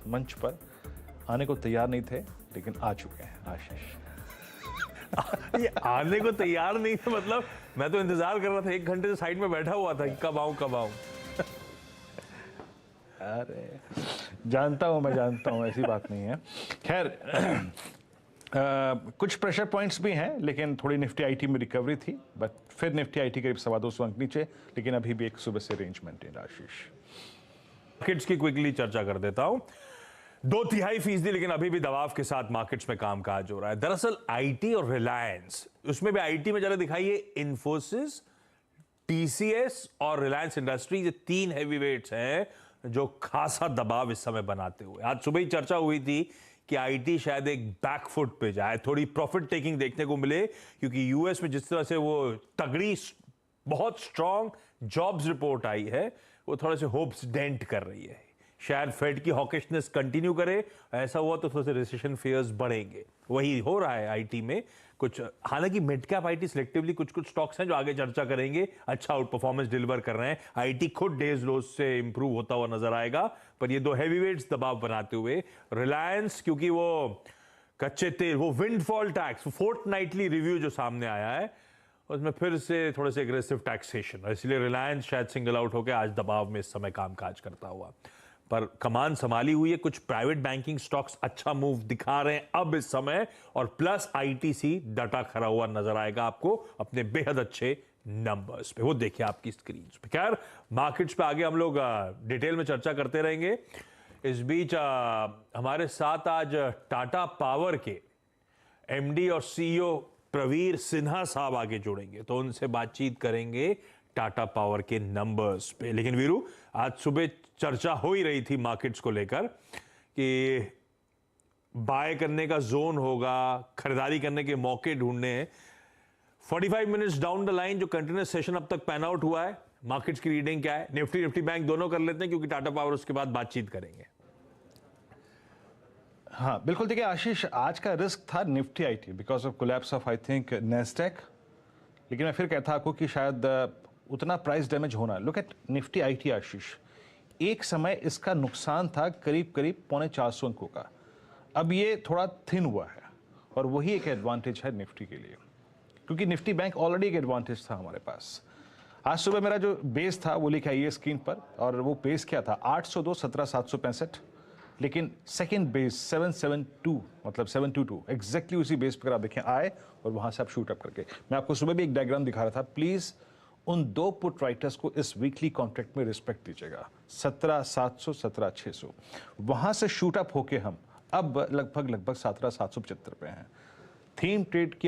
मंच पर आने को तैयार नहीं थे, लेकिन आ चुके हैं आशीष। ये आने को तैयार नहीं थे मतलब? मैं तो इंतजार कर रहा था, 1 घंटे से साइड में बैठा हुआ था कि कब आऊं। अरे जानता हूं, ऐसी बात नहीं है। खैर कुछ प्रेशर पॉइंट्स भी हैं, लेकिन थोड़ी निफ्टी आईटी में रिकवरी थी, बट फिर निफ्टी आईटी करीब 225 अंक नीचे, लेकिन अभी भी एक सुबह से रेंज मेंटेन। आशीष, मार्केट्स की क्विकली चर्चा कर देता हूं। 2.5%, लेकिन अभी भी दबाव के साथ मार्केट्स में कामकाज हो रहा है। दरअसल आईटी और रिलायंस, उसमें भी आईटी में जरा दिखाइए, इन्फोसिस, टीसीएस और रिलायंस इंडस्ट्रीज, ये 3 हैवीवेट्स हैं जो खासा दबाव इस समय बनाते हुए। आज सुबह ही चर्चा हुई थी कि आईटी शायद एक बैकफुट पे जाए, थोड़ी प्रॉफिट टेकिंग देखने को मिले, क्योंकि यूएस में जिस तरह से वो तगड़ी बहुत स्ट्रांग जॉब्स रिपोर्ट आई है, वो थोड़े से होप्स डेंट कर रही है। शायद फेड की हॉकिशनेस कंटिन्यू करे, ऐसा हुआ तो थोड़े से रिसेशन फेयर्स बढ़ेंगे। वही हो रहा है आईटी में कुछ। हालांकि मिड कैप आईटी सिलेक्टिवली कुछ स्टॉक्स हैं जो आगे चर्चा करेंगे, अच्छा आउट परफॉर्मेंस डिलीवर कर रहे हैं। आईटी खुद डेज लोज से इंप्रूव होता हुआ नजर आएगा, पर ये 2 हैवीवेट्स दबाव बनाते हुए। रिलायंस, क्योंकि वो कच्चे तेल, वो विंडफॉल टैक्स, फोर्टनाइटली रिव्यू जो सामने आया है, उसमें फिर से थोड़े से एग्रेसिव टैक्सेशन, इसलिए रिलायंस शायद सिंगल आउट होकर आज दबाव में इस समय कामकाज करता हुआ। पर कमान संभाली हुई है, कुछ प्राइवेट बैंकिंग स्टॉक्स अच्छा मूव दिखा रहे हैं अब इस समय, और प्लस आईटीसी डटा खड़ा हुआ नजर आएगा आपको अपने बेहद अच्छे नंबर्स पे। वो देखिए आपकी स्क्रीन पे। खैर मार्केट्स पे आगे हम लोग डिटेल में चर्चा करते रहेंगे। इस बीच हमारे साथ आज टाटा पावर के एमडी और सीईओ प्रवीर सिन्हा साहब आगे जुड़ेंगे, तो उनसे बातचीत करेंगे टाटा पावर के नंबर्स पे। लेकिन वीरू, आज सुबह चर्चा हो ही रही थी मार्केट्स को लेकर कि बाय करने का जोन होगा, खरीदारी करने के मौके ढूंढने हैं। 45 मिनट्स डाउन द लाइन जो कंटिन्यूस सेशन अब तक पैन आउट हुआ है, मार्केट्स की रीडिंग क्या है? निफ्टी बैंक दोनों कर लेते हैं, क्योंकि टाटा पावर उसके बाद बातचीत करेंगे। हाँ बिल्कुल। देखिए आशीष, आज का रिस्क था Nifty IT because of collapse of I think Nasdaq, लेकिन मैं फिर कहता आपको कि शायद उतना प्राइस डैमेज होना। लुक एट निफ्टी आईटी आशीष, एक समय इसका नुकसान था करीब 450 अंकों का, अब ये थोड़ा थिन हुआ है, और वही एक एडवांटेज है निफ्टी के लिए, क्योंकि निफ्टी बैंक ऑलरेडी एक एडवांटेज था हमारे पास। आज सुबह मेरा जो बेस था वो लिखा है ये स्क्रीन पर, और वो बेस क्या था? 802 17,765, लेकिन सेकंड बेस 772 मतलब 722 एग्जैक्टली उसी बेस पर आप देखें आए, और वहां से आप शूट अप करके। मैं आपको सुबह भी एक डायग्राम दिखा रहा था, प्लीज उन 2 पुट राइटर्स को इस वीकली कॉन्ट्रैक्ट में रिस्पेक्ट दीजिएगा। 17,700 17,600 वहां से शूट अप होके हम अब लगभग 17,775 पे हैं। थीम ट्रेड की